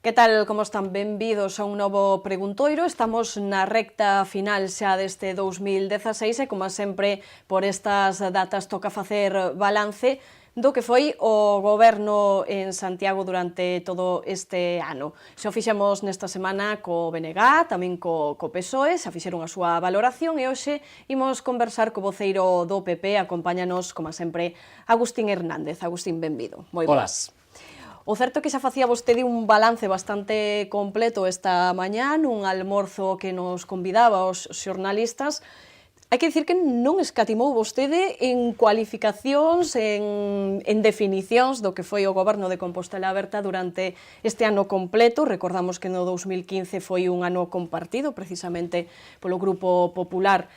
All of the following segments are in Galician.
Que tal, como están? Benvidos a un novo preguntoiro. Estamos na recta final xa deste 2016 e, como sempre, por estas datas toca facer balance do que foi o goberno en Santiago durante todo este ano. Xa o fixemos nesta semana co BNG, tamén co PSOE, xa fixeron a súa valoración e hoxe imos conversar co voceiro do PP. Acompáñanos, como sempre, Agustín Hernández. Agustín, benvido. Moi boas. O certo é que xa facía vostede un balance bastante completo esta mañá nun almorzo que nos convidaba aos xornalistas. Hai que dicir que non escatimou vostede en cualificacións, en definicións do que foi o goberno de Compostela Aberta durante este ano completo. Recordamos que no 2015 foi un ano compartido precisamente polo Grupo Popular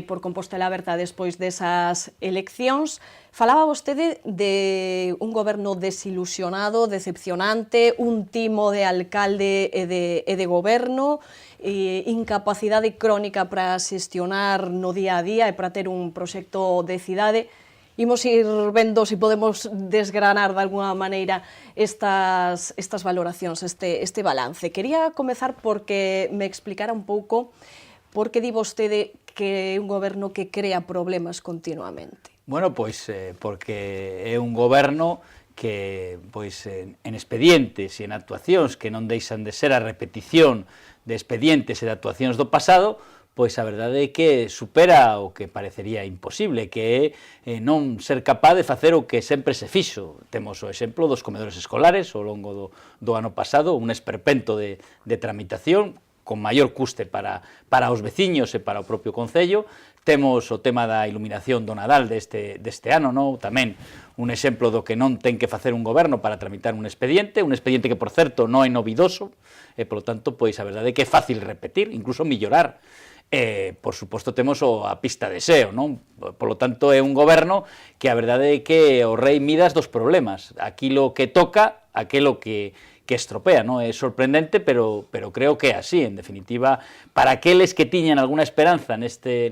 por Compostela Aberta despois desas eleccións. Falaba vostede de un goberno desilusionado, decepcionante, un timo de alcalde e de goberno, incapacidade crónica para xestionar no día a día e para ter un proxecto de cidade. Imos ir vendo se podemos desgranar de alguna maneira estas valoracións, este balance. Quería comezar porque me explicara un pouco por que di vostede que é un goberno que crea problemas continuamente. Bueno, pois porque é un goberno que pois en expedientes e en actuacións que non deixan de ser a repetición de expedientes e de actuacións do pasado, pois a verdade é que supera o que parecería imposible, que é non ser capaz de facer o que sempre se fixo. Temos o exemplo dos comedores escolares ao longo do ano pasado, un esperpento de tramitación, con maior custe para os veciños e para o propio Concello. Temos o tema da iluminación do Nadal deste ano, non? Tamén un exemplo do que non ten que facer un goberno para tramitar un expediente que, por certo, non é novidoso, e, polo tanto, pois, a verdade é que é fácil repetir, incluso mellorar. Por suposto, temos a pista de SEO, non? Polo tanto, é un goberno que a verdade é que o rei Midas dos problemas. Aquilo que toca, aquilo que estropea, non? É sorprendente, pero creo que é así, en definitiva, para aqueles que tiñan alguna esperanza neste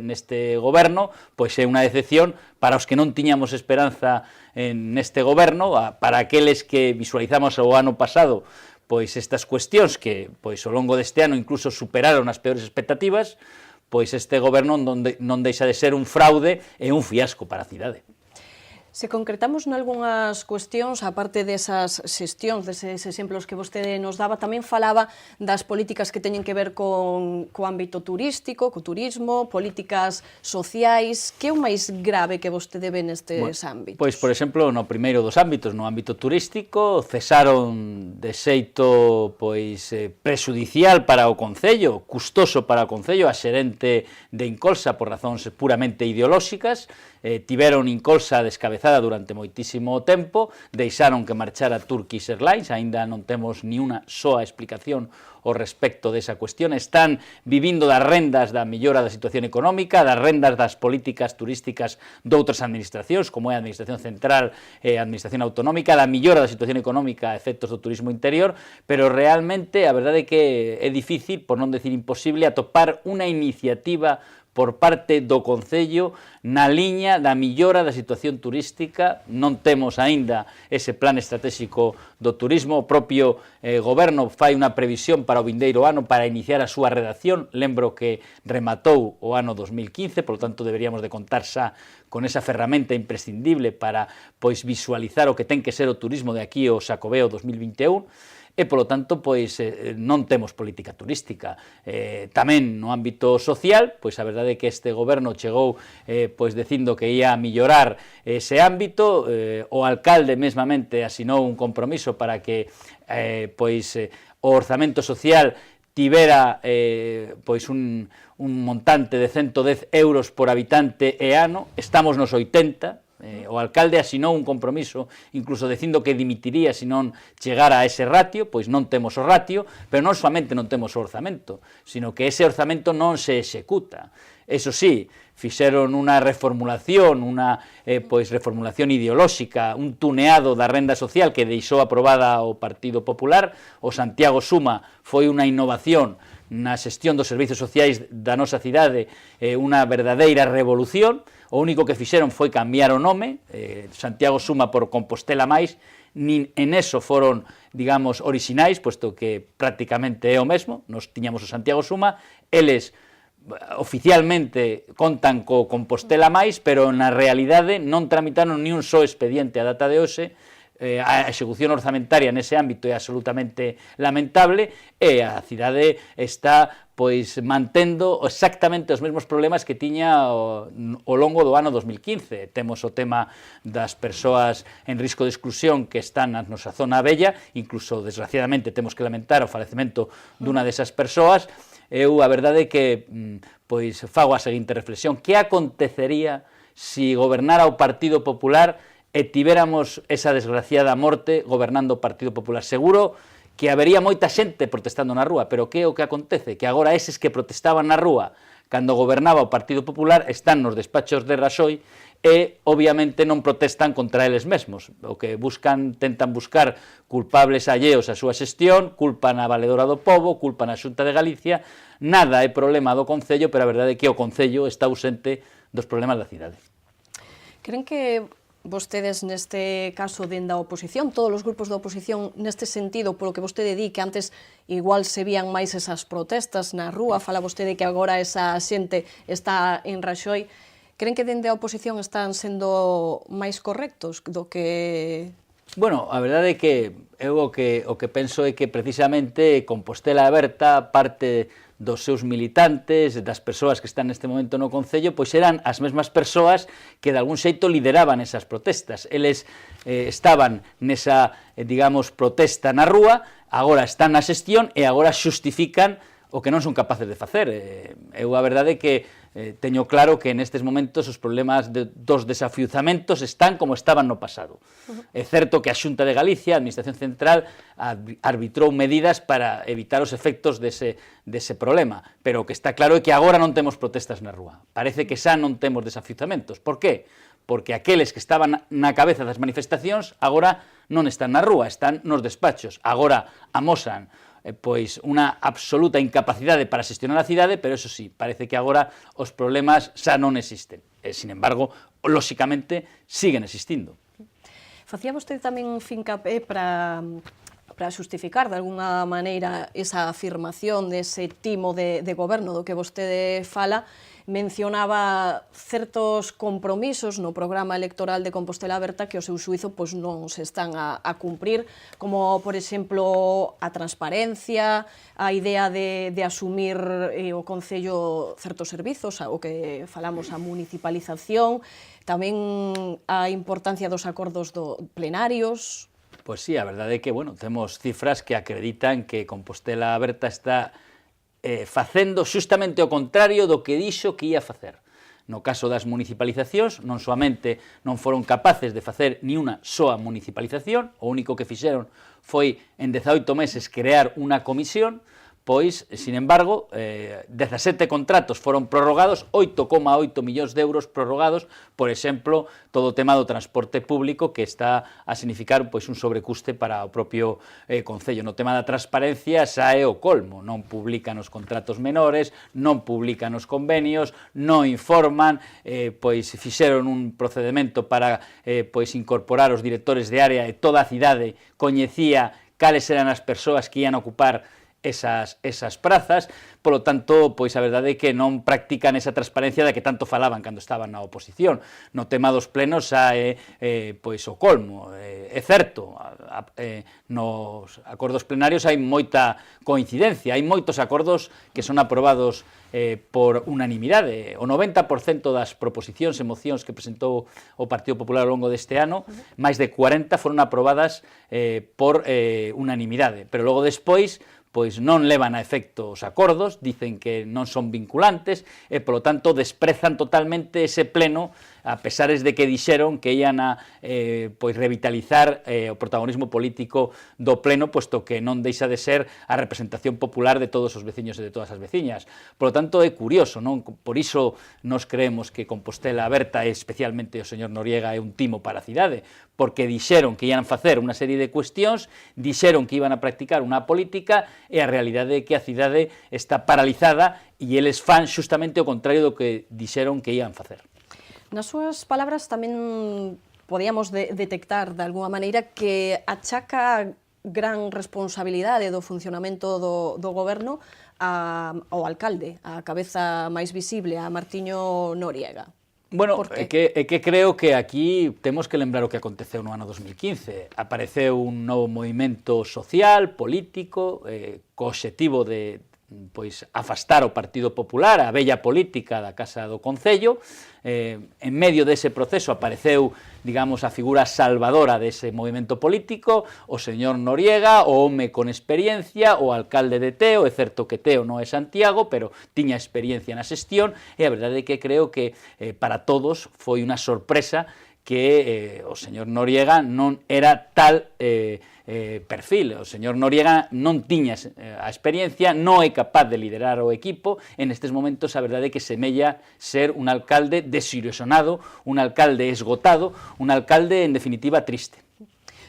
goberno, pois é unha decepción. Para os que non tiñamos esperanza neste goberno, para aqueles que visualizamos o ano pasado, pois estas cuestións que pois ao longo deste ano incluso superaron as peores expectativas, pois este goberno non deixa de ser un fraude e un fiasco para a cidade. Se concretamos nalgunhas cuestións, aparte desas xestións, deses exemplos que vostede nos daba, tamén falaba das políticas que teñen que ver co ámbito turístico, co turismo, políticas sociais. Que é o máis grave que vostede ve nestes ámbitos? Pois, por exemplo, no primeiro dos ámbitos, no ámbito turístico, cesaron de xeito prexudicial para o Concello, custoso para o Concello, a xerente de Incolsa por razóns puramente ideolóxicas. Tiveron Incolsa descabezada durante moitísimo tempo, deixaron que marchara Turkish Airlines, aínda non temos ni unha soa explicación ao respecto desa cuestión. Están vivindo das rendas da mellora da situación económica, das rendas das políticas turísticas doutras administracións, como é a Administración Central e a Administración Autonómica, da mellora da situación económica a efectos do turismo interior, pero realmente a verdade é que é difícil, por non decir imposible, atopar unha iniciativa por parte do Concello na liña da millora da situación turística. Non temos aínda ese plan estratégico do turismo. O propio goberno fai unha previsión para o vindeiro ano para iniciar a súa redacción. Lembro que rematou o ano 2015, por lo tanto deberíamos de contar xa con esa ferramenta imprescindible para visualizar o que ten que ser o turismo de aquí ao Xacobeo 2021. E, polo tanto, non temos política turística. Tamén no ámbito social, a verdade é que este goberno chegou dicindo que ia mellorar ese ámbito. O alcalde mesmamente asinou un compromiso para que o orzamento social tivera un montante de 110 euros por habitante e ano. Estamos nos 80. O alcalde asinou un compromiso incluso dicindo que dimitiría se non chegara a ese ratio. Pois non temos o ratio, pero non somente non temos o orzamento, sino que ese orzamento non se executa. Eso sí, fixeron unha reformulación, reformulación ideolóxica, un tuneado da renda social que deixou aprobada o Partido Popular. O Santiago Suma foi unha innovación na xestión dos servizos sociais da nosa cidade unha verdadeira revolución. O único que fixeron foi cambiar o nome, Santiago Suma por Compostela máis, nin en eso foron, digamos, orixinais, puesto que prácticamente é o mesmo, nos tiñamos o Santiago Suma, eles oficialmente contan co Compostela máis, pero na realidade non tramitaron ni un só expediente a data de hoxe. A execución orzamentaria nese ámbito é absolutamente lamentable e a cidade está pois mantendo exactamente os mesmos problemas que tiña ao longo do ano 2015. Temos o tema das persoas en risco de exclusión que están na nosa zona bella, incluso desgraciadamente temos que lamentar o falecemento dunha desas persoas. Eu a verdade é que pois fago a seguinte reflexión: que acontecería se gobernara o Partido Popular e tivéramos esa desgraciada morte gobernando o Partido Popular? Seguro que habería moita xente protestando na rúa, pero que é o que acontece? Que agora eses que protestaban na rúa cando gobernaba o Partido Popular están nos despachos de Raxoi e obviamente non protestan contra eles mesmos. O que buscan, tentan buscar culpables alleos á súa xestión, culpan a Valedora do Pobo, culpan a Xunta de Galicia. Nada é problema do Concello, pero a verdade é que o Concello está ausente dos problemas da cidade. Creen que vostedes neste caso dende a oposición, todos os grupos da oposición neste sentido, polo que vostede di que antes igual se vían máis esas protestas na rúa, fala vostede que agora esa xente está en Raxoi, creen que dende a oposición están sendo máis correctos do que... Bueno, a verdade é que eu o que penso é que precisamente Compostela Aberta, parte dos seus militantes, das persoas que están neste momento no Concello, pois eran as mesmas persoas que de algún xeito lideraban esas protestas. Eles estaban nesa, digamos, protesta na rúa, agora están na xestión e agora xustifican o que non son capaces de facer. Eu a verdade é que teño claro que nestes momentos os problemas dos desafiuzamentos están como estaban no pasado. É certo que a Xunta de Galicia, a Administración Central, arbitrou medidas para evitar os efectos dese problema, pero o que está claro é que agora non temos protestas na rúa. Parece que xa non temos desafiuzamentos. Por qué? Porque aqueles que estaban na cabeza das manifestacións agora non están na rúa, están nos despachos. Agora amosan pois unha absoluta incapacidade para xestionar a cidade, pero eso sí, parece que agora os problemas xa non existen. Sin embargo, lóxicamente, siguen existindo. Facía vostede tamén fincapé para xustificar de alguna maneira esa afirmación dese timo de goberno do que vostede fala, mencionaba certos compromisos no programa electoral de Compostela Aberta que o seu xuizo pois, non se están a cumprir, como, por exemplo, a transparencia, a idea de asumir o Concello certos servizos, o que falamos, a municipalización, tamén a importancia dos acordos plenarios. Pois sí, a verdade é que, bueno, temos cifras que acreditan que Compostela Aberta está facendo xustamente o contrario do que dixo que ia facer. No caso das municipalizacións, non soamente non foron capaces de facer ni unha soa municipalización, o único que fixeron foi en 18 meses crear unha comisión, pois, sin embargo, 17 contratos foron prorrogados, 8,8 millóns de euros prorrogados, por exemplo, todo o tema do transporte público que está a significar pois, un sobrecuste para o propio Concello. No tema da transparencia xa é o colmo, non publican os contratos menores, non publican os convenios, non informan, pois fixeron un procedimento para pois incorporar os directores de área e toda a cidade coñecía cales eran as persoas que ian a ocupar esas prazas, polo tanto, pois a verdade é que non practican esa transparencia da que tanto falaban cando estaban na oposición. No tema dos plenos xa é pois o colmo. É certo, nos acordos plenarios hai moita coincidencia, hai moitos acordos que son aprobados por unanimidade. O 90% das proposicións e mocións que presentou o Partido Popular ao longo deste ano, máis de 40 foron aprobadas por unanimidade, pero logo despois pois non levan a efecto os acordos, dicen que non son vinculantes e, polo tanto, desprezan totalmente ese pleno, a pesares de que dixeron que ian a pois revitalizar o protagonismo político do pleno, posto que non deixa de ser a representación popular de todos os veciños e de todas as veciñas. Por lo tanto, é curioso, non? Por iso nos creemos que Compostela Aberta, e especialmente o señor Noriega, é un timo para a cidade, porque dixeron que ian facer unha serie de cuestións, dixeron que iban a practicar unha política e a realidade é que a cidade está paralizada e eles fan xustamente o contrario do que dixeron que ian facer. Nas súas palabras tamén podíamos detectar de alguna maneira que achaca gran responsabilidade do funcionamento do goberno ao alcalde, a cabeza máis visible, a Martiño Noriega. Bueno, é que creo que aquí temos que lembrar o que aconteceu no ano 2015. Apareceu un novo movimento social, político, co obxectivo de afastar o Partido Popular, a vella política da Casa do Concello. En medio dese proceso apareceu, digamos, a figura salvadora dese movimento político, o señor Noriega, o home con experiencia, o alcalde de Teo. É certo que Teo non é Santiago, pero tiña experiencia na xestión, e a verdade é que creo que para todos foi unha sorpresa que o señor Noriega non era tal perfil. O señor Noriega non tiña a experiencia, non é capaz de liderar o equipo. En estes momentos a verdade é que semella ser un alcalde desilusionado, un alcalde esgotado, un alcalde en definitiva triste.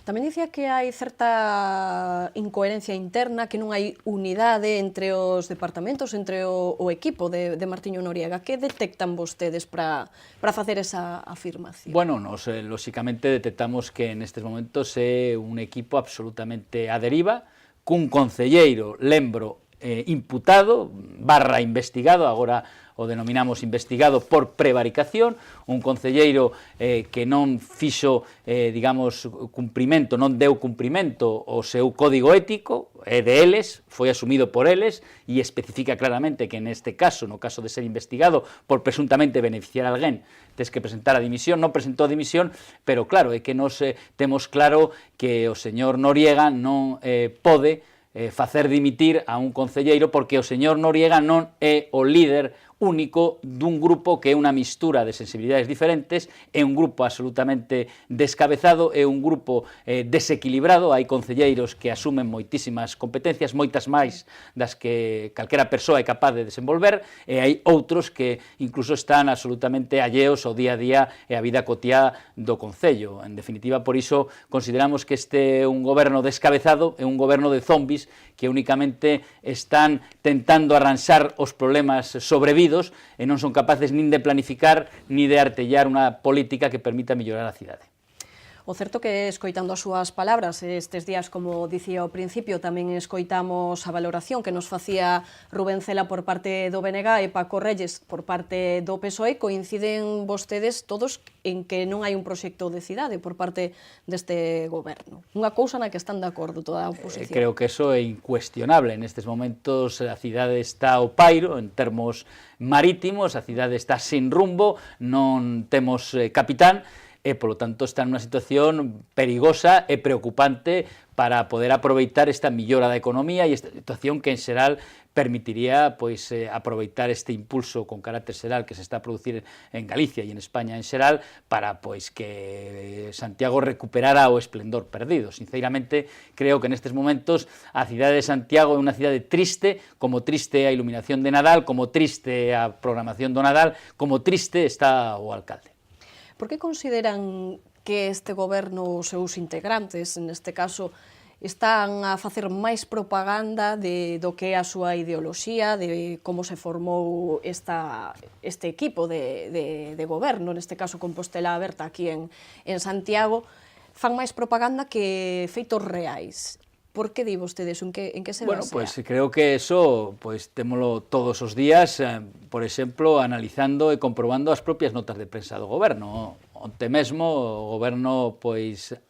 Tamén dicía que hai certa incoherencia interna, que non hai unidade entre os departamentos, entre o equipo de Martiño Noriega. Que detectan vostedes para facer esa afirmación? Bueno, nos lóxicamente detectamos que en estes momentos é un equipo absolutamente a deriva, cun concelleiro, lembro, imputado, / investigado, agora o denominamos investigado por prevaricación, un concelleiro que non fixo, digamos, cumprimento, non deu cumprimento ao seu código ético, é de eles, foi asumido por eles, e especifica claramente que neste caso, no caso de ser investigado por presuntamente beneficiar a alguén, tes que presentar a dimisión. Non presentou a dimisión, pero claro, é que nos temos claro que o señor Noriega non pode facer dimitir a un concelleiro, porque o señor Noriega non é o líder único dun grupo que é unha mistura de sensibilidades diferentes, é un grupo absolutamente descabezado, é un grupo desequilibrado. Hai concelleiros que asumen moitísimas competencias, moitas máis das que calquera persoa é capaz de desenvolver, e hai outros que incluso están absolutamente alleos ao día a día e a vida cotiá do concello. En definitiva, por iso consideramos que este é un goberno descabezado, é un goberno de zombis que únicamente están tentando arranxar os problemas sobrevidos e non son capaces nin de planificar ni de artellar unha política que permita mellorar a cidade. O certo que, escoitando as súas palabras estes días, como dicía ao principio, tamén escoitamos a valoración que nos facía Rubén Cela por parte do BNG e Paco Reyes por parte do PSOE. Coinciden vostedes todos en que non hai un proxecto de cidade por parte deste goberno. Unha cousa na que están de acordo toda a oposición. Creo que eso é incuestionable. Nestes momentos a cidade está ao pairo en termos marítimos, a cidade está sin rumbo, non temos capitán, e, polo tanto, está nunha situación perigosa e preocupante para poder aproveitar esta millora da economía e esta situación que, en xeral, permitiría aproveitar este impulso con carácter xeral que se está a producir en Galicia e en España en xeral para que Santiago recuperara o esplendor perdido. Sinceramente, creo que nestes momentos a cidade de Santiago é unha cidade triste, como triste a iluminación de Nadal, como triste a programación do Nadal, como triste está o alcalde. Por que consideran que este goberno, os seus integrantes, neste caso, están a facer máis propaganda do que é a súa ideoloxía, de como se formou este equipo de goberno, neste caso Compostela Aberta aquí en Santiago, fan máis propaganda que feitos reais? Por que di vostedes? En que se basea? Bueno, creo que eso témolo todos os días, por exemplo, analizando e comprobando as propias notas de prensa do goberno. Onte mesmo o goberno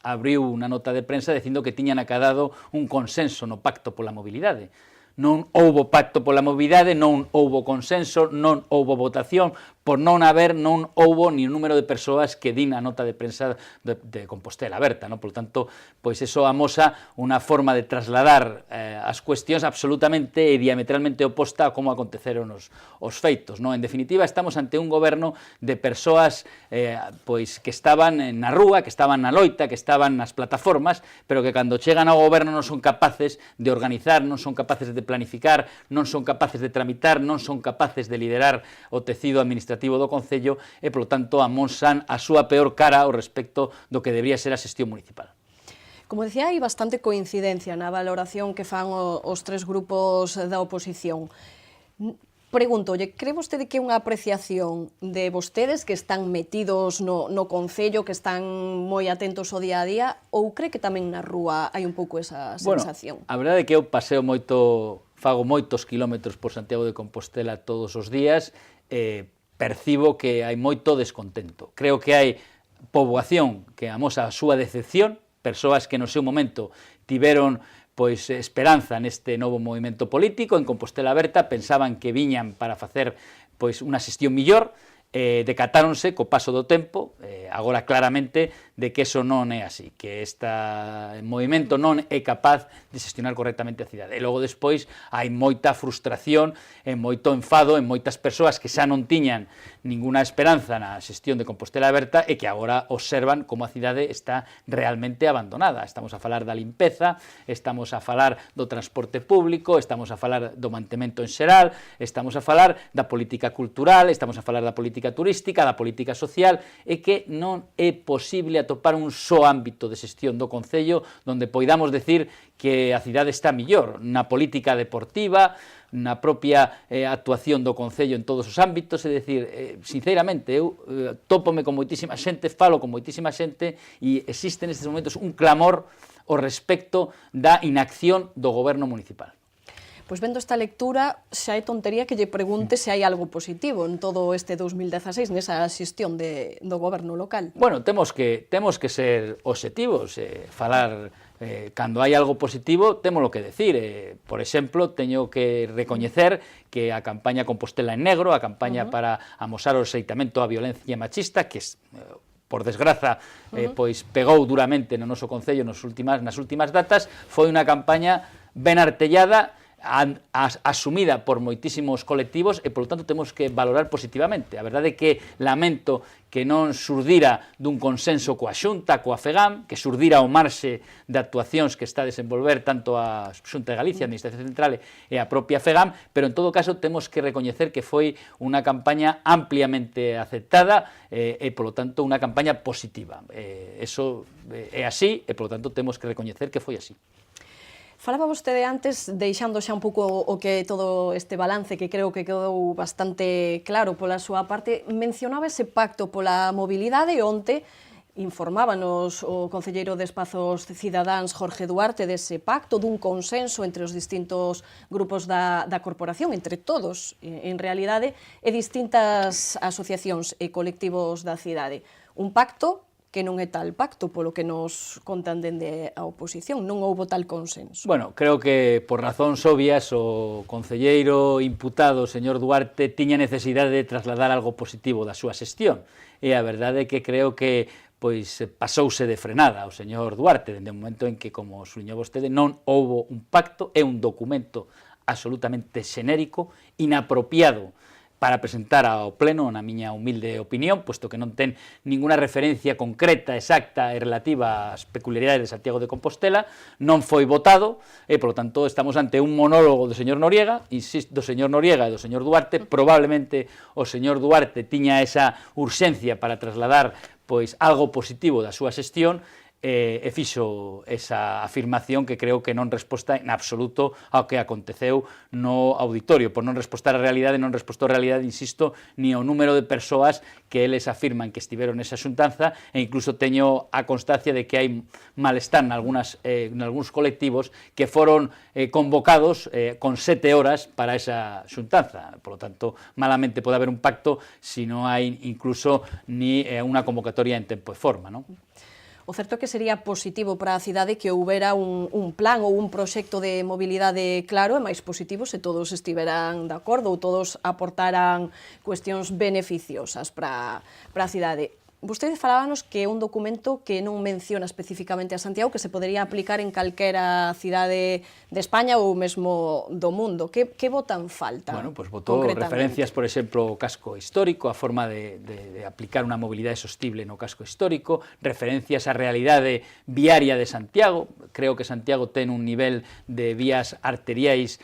abriu unha nota de prensa dicindo que tiñan acadado un consenso no Pacto pola Mobilidade. Non houbo pacto pola mobilidade, non houbo consenso, non houbo votación, por non houbo ni un número de persoas que din a nota de prensa de Compostela Aberta, non? Por tanto, eso amosa unha forma de trasladar as cuestións absolutamente e diametralmente oposta a como aconteceron os feitos, non? En definitiva, estamos ante un goberno de persoas que estaban na rúa, que estaban na loita, que estaban nas plataformas, pero que cando chegan ao goberno non son capaces de organizar, non son capaces de planificar, non son capaces de tramitar, non son capaces de liderar o tecido administrativo do Concello e, polo tanto, amosan a súa peor cara ao respecto do que debería ser a xestión municipal. Como decía, hai bastante coincidencia na valoración que fan os tres grupos da oposición. Pregúntolle, cree vostede que é unha apreciación de vostedes que están metidos no Concello, que están moi atentos ao día a día, ou cree que tamén na rúa hai un pouco esa sensación? Bueno, a verdade é que eu paseo moito, fago moitos kilómetros por Santiago de Compostela todos os días, percibo que hai moito descontento. Creo que hai poboación que amosa a súa decepción, persoas que no seu momento tiveron pois esperanza neste novo movimento político, en Compostela Aberta, pensaban que viñan para facer pois unha xestión millor, decatáronse co paso do tempo, agora claramente, de que eso non é así, que este movimento non é capaz de xestionar correctamente a cidade. E logo despois hai moita frustración e moito enfado en moitas persoas que xa non tiñan ninguna esperanza na xestión de Compostela Aberta e que agora observan como a cidade está realmente abandonada. Estamos a falar da limpeza, estamos a falar do transporte público, estamos a falar do mantemento en xeral, estamos a falar da política cultural, estamos a falar da política turística, da política social, e que non é posible atopar un só ámbito de xestión do Concello onde poidamos decir que a cidade está millor, na política deportiva, na propia actuación do Concello en todos os ámbitos, é dicir, sinceramente, eu tópome con moitísima xente, falo con moitísima xente, e existe nestes momentos un clamor ao respecto da inacción do goberno municipal. Pois vendo esta lectura, xa é tontería que lle pregunte se hai algo positivo en todo este 2016 nesa xestión do goberno local. Bueno, temos que ser obxectivos, falar, cando hai algo positivo, témolo que decir. Por exemplo, teño que recoñecer que a campaña Compostela en Negro, a campaña para amosar o rexeitamento á violencia machista, que por desgraza, pois pegou duramente no noso Concello nas últimas datas, foi unha campaña ben artellada, asumida por moitísimos colectivos e, polo tanto, temos que valorar positivamente. A verdade é que lamento que non surdira dun consenso coa Xunta, coa FEGAM, que surdira ao marxe de actuacións que está a desenvolver tanto a Xunta de Galicia, a Administración Central e a propia FEGAM, pero en todo caso temos que recoñecer que foi unha campaña ampliamente aceptada e, polo tanto, unha campaña positiva. Eso é así e, polo tanto, temos que recoñecer que foi así. Falaba vostede antes, deixando xa un pouco o que todo este balance, que creo que quedou bastante claro pola súa parte, mencionaba ese pacto pola mobilidade e onte informábanos o concelleiro de Espazos Cidadáns, Jorge Duarte, dese pacto, dun consenso entre os distintos grupos da corporación, entre todos, en realidade, e distintas asociacións e colectivos da cidade. Un pacto que non é tal pacto, polo que nos contan dende a oposición, non houbo tal consenso. Bueno, creo que por razóns obvias o concelleiro imputado, o señor Duarte, tiña necesidade de trasladar algo positivo da súa xestión, e a verdade é que creo que pois pasouse de frenada o señor Duarte, dende o momento en que, como suliñou vostede, non houbo un pacto, é un documento absolutamente xenérico, inapropiado para presentar ao Pleno, na miña humilde opinión, posto que non ten ninguna referencia concreta, exacta e relativa ás peculiaridades de Santiago de Compostela, non foi votado, e, polo tanto, estamos ante un monólogo do señor Noriega, do señor Noriega e do señor Duarte. Probablemente o señor Duarte tiña esa urxencia para trasladar pois algo positivo da súa xestión, e fixo esa afirmación que creo que non resposta en absoluto ao que aconteceu no auditorio, por non respostar a realidade, non respostou a realidade, insisto, ni ao número de persoas que eles afirman que estiveron nesa xuntanza, e incluso teño a constancia de que hai malestar en algúns colectivos que foron convocados con 7 horas para esa xuntanza. Por lo tanto, malamente pode haber un pacto se non hai incluso ni unha convocatoria en tempo e forma, non? O certo é que sería positivo para a cidade que houbera un plan ou un proxecto de mobilidade claro, e máis positivo se todos estiveran de acordo ou todos aportaran cuestións beneficiosas para a cidade. Vostede falábanos que é un documento que non menciona especificamente a Santiago, que se podería aplicar en calquera cidade de España ou mesmo do mundo. Que votan falta? Bueno, pois votou referencias, por exemplo, ao casco histórico, a forma de aplicar unha mobilidade sostible no casco histórico, referencias á realidade viaria de Santiago. Creo que Santiago ten un nivel de vías arteriais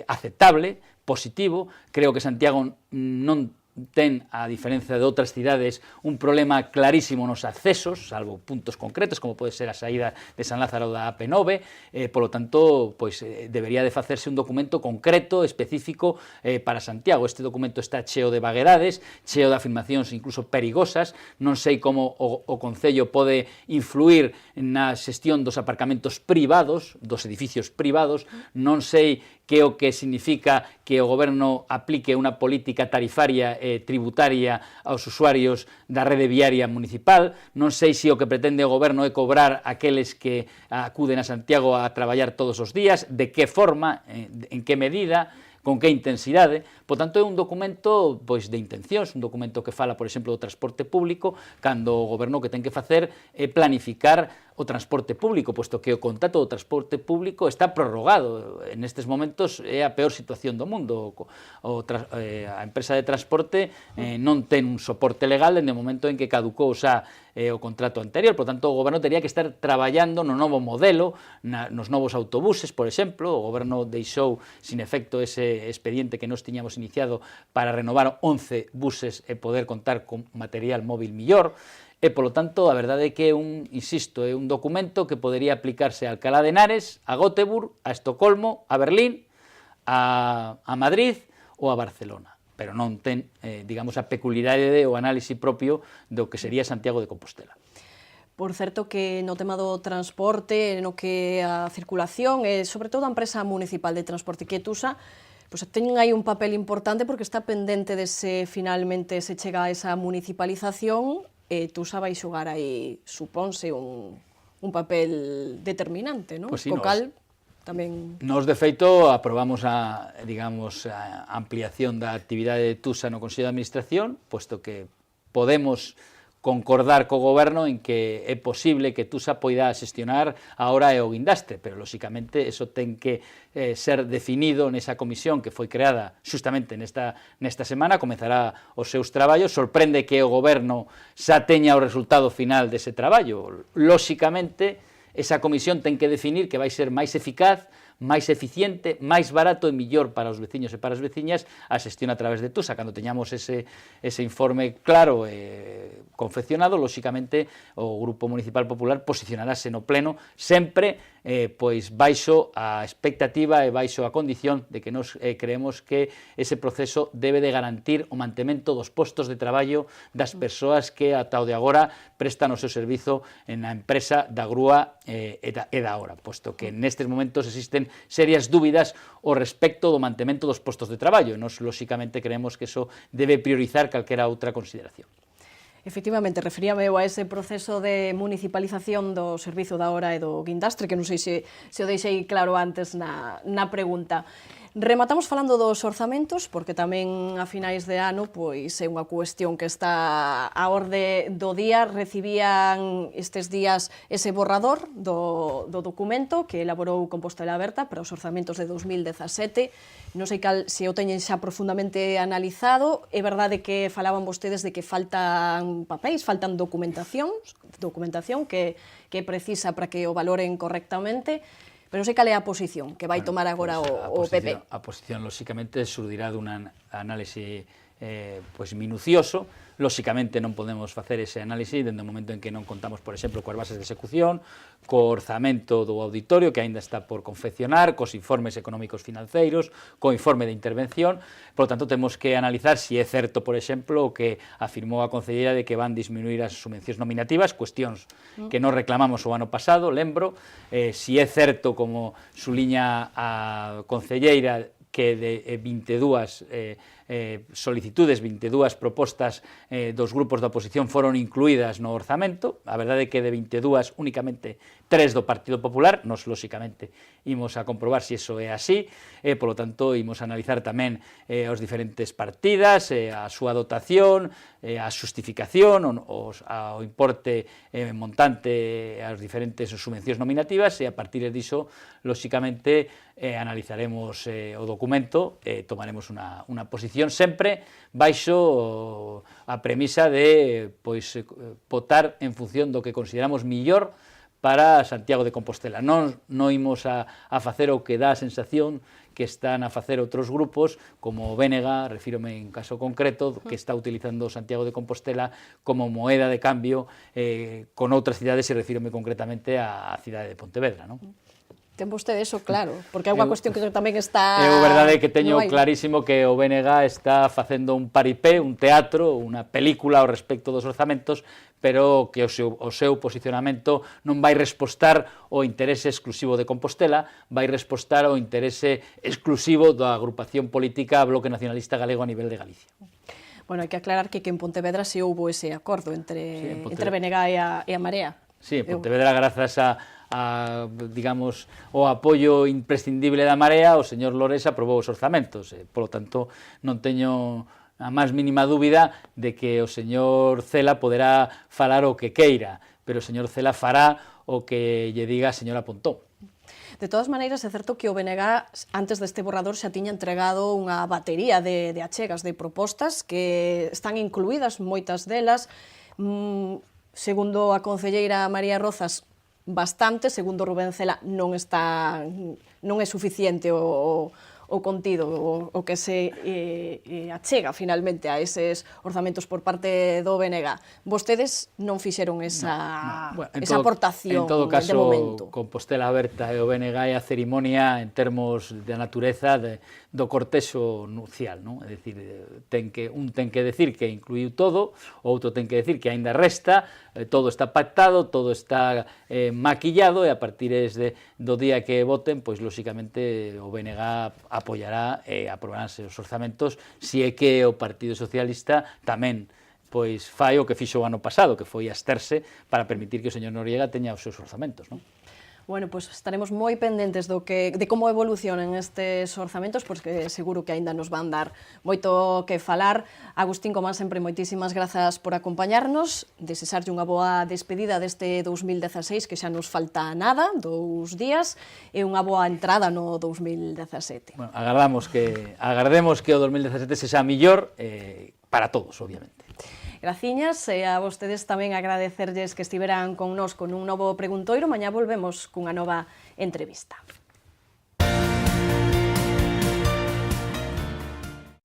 aceptable, positivo. Creo que Santiago non ten, a diferencia de outras cidades, un problema clarísimo nos accesos, salvo puntos concretos, como pode ser a saída de San Lázaro da AP9, polo tanto, pois, debería de facerse un documento concreto, específico para Santiago. Este documento está cheo de vaguedades, cheo de afirmacións incluso perigosas, non sei como o Concello pode influir na xestión dos aparcamentos privados, dos edificios privados, non sei que o que significa que o goberno aplique unha política tarifaria e tributaria aos usuarios da rede viaria municipal, non sei se o que pretende o goberno é cobrar aqueles que acuden a Santiago a traballar todos os días, de que forma, en que medida, con que intensidade. Por tanto, é un documento pois, de intencións, un documento que fala, por exemplo, do transporte público, cando o goberno que ten que facer é planificar o transporte público, posto que o contrato do transporte público está prorrogado. En estes momentos é a peor situación do mundo. A empresa de transporte non ten un soporte legal dende o momento en que caducou xa o contrato anterior. Por tanto, o goberno teria que estar traballando no novo modelo, nos novos autobuses, por exemplo. O goberno deixou sin efecto ese expediente que nos tiñamos iniciado para renovar 11 buses e poder contar con material móvil millor. E, polo tanto, a verdade é que é insisto, é un documento que podería aplicarse a Alcalá de Henares, a Göteborg, a Estocolmo, a Berlín, a Madrid ou a Barcelona. Pero non ten, digamos, a peculiaridade ou análise propio do que sería Santiago de Compostela. Por certo que no tema do transporte, no que a circulación, e sobre todo a empresa municipal de transporte que Tusa, pois teñen aí un papel importante porque está pendente de se finalmente se chega a esa municipalización. Tusa vai xogar aí, supónse, un papel determinante, non? Pues sí, cal tamén... Nos, de feito, aprobamos a ampliación da actividade de Tusa no Consello de Administración, puesto que podemos concordar co goberno en que é posible que Tusa poida xestionar agora e o guindastre, pero, lóxicamente, eso ten que ser definido nesa comisión que foi creada xustamente nesta semana, comezará os seus traballos. Sorprende que o goberno xa teña o resultado final dese traballo. Lóxicamente, esa comisión ten que definir que vai ser máis eficaz, máis eficiente, máis barato e millor para os veciños e para as veciñas a xestión a través de Tusa. Cando teñamos ese informe claro e confeccionado, lóxicamente, o Grupo Municipal Popular posicionarase no pleno sempre pois baixo a expectativa e baixo a condición de que nos creemos que ese proceso debe de garantir o mantemento dos postos de traballo das persoas que ata o de agora prestan o seu servizo na empresa da grúa e da hora, posto que nestes momentos existen serias dúbidas ao respecto do mantemento dos postos de traballo. Nos, lóxicamente, creemos que eso debe priorizar calquera outra consideración. Efectivamente, referíame eu a ese proceso de municipalización do servizo da hora e do guindastre, que non sei se o deixei claro antes na pregunta. Rematamos falando dos orzamentos, porque tamén a finais de ano pois é unha cuestión que está á orde do día. Recibían estes días ese borrador do documento que elaborou Compostela Aberta para os orzamentos de 2017. Non sei se o teñen xa profundamente analizado. É verdade que falaban vostedes de que faltan papéis, faltan documentación que é precisa para que o valoren correctamente. Pero non sei cal é a posición que vai tomar agora o PP. A posición, lóxicamente, surdirá dunha análise minucioso. Lóxicamente, non podemos facer ese análise dende o momento en que non contamos, por exemplo, coas bases de execución, co orzamento do auditorio, que aínda está por confeccionar, cos informes económicos financeiros, co informe de intervención. Por lo tanto, temos que analizar se é certo, por exemplo, o que afirmou a concelleira de que van disminuir as subvencións nominativas, cuestións que non reclamamos o ano pasado, lembro, se é certo, como suliña a concelleira, que de 22 solicitudes, 22 propostas dos grupos da oposición foron incluídas no orzamento. A verdade é que de 22 únicamente 3 do Partido Popular. Nos, lóxicamente, imos a comprobar se iso é así, polo tanto, imos a analizar tamén as diferentes partidas, a súa dotación, a xustificación, ao importe montante, as diferentes subvencións nominativas, e a partir diso, lóxicamente, analizaremos o documento e tomaremos unha posición sempre baixo a premisa de votar en función do que consideramos millor para Santiago de Compostela. Non imos a facer o que dá a sensación que están a facer outros grupos, como o BNG, refírome en caso concreto, que está utilizando Santiago de Compostela como moeda de cambio con outras cidades, e refírome concretamente á cidade de Pontevedra, non? Ten vostede eso claro, porque é unha cuestión que tamén está... É verdade que teño clarísimo que o BNG está facendo un paripé, un teatro, unha película ao respecto dos orzamentos, pero que o seu posicionamento non vai respostar o interese exclusivo de Compostela, vai respostar o interese exclusivo da agrupación política Bloque Nacionalista Galego a nivel de Galicia. Bueno, hai que aclarar que en Pontevedra se houbo ese acordo entre BNG e a Marea. Sí, en Pontevedra, grazas a digamos, o apoio imprescindible da Marea, o señor Lores aprobou os orzamentos, polo tanto, non teño a máis mínima dúbida de que o señor Cela poderá falar o que queira, pero o señor Cela fará o que lle diga a señora Pontón. De todas maneiras, é certo que o BNG, antes deste borrador, xa tiña entregado unha batería de achegas, de propostas, que están incluídas, moitas delas, segundo a concelleira María Rozas, bastante, segundo Rubén Cela, non é suficiente o contido, o que se achega finalmente a eses orzamentos por parte do BNG. Vostedes non fixeron esa aportación de momento. En todo caso, Compostela Aberta e o BNG é a cerimonia en termos de natureza do cortexo nupcial, non? É dicir, un ten que decir que incluiu todo, o outro ten que decir que aínda resta, todo está pactado, todo está maquillado, e a partir do día que voten, pois, lóxicamente, o BNG apoiará e aprobaránse os orzamentos, se é que o Partido Socialista tamén pois fai o que fixo o ano pasado, que foi absterse para permitir que o señor Noriega teña os seus orzamentos, non? Bueno, pois estaremos moi pendentes de como evolucionen estes orzamentos, porque seguro que aínda nos van dar moito que falar. Agustín, como sempre, moitísimas grazas por acompañarnos, desexarlle unha boa despedida deste 2016, que xa nos falta nada, 2 días, e unha boa entrada no 2017. Bueno, agardemos que o 2017 sexa mellor para todos, obviamente. Graciñas, e a vostedes tamén agradecerlles que estiveran connosco nun novo preguntoiro. Mañá volvemos cunha nova entrevista.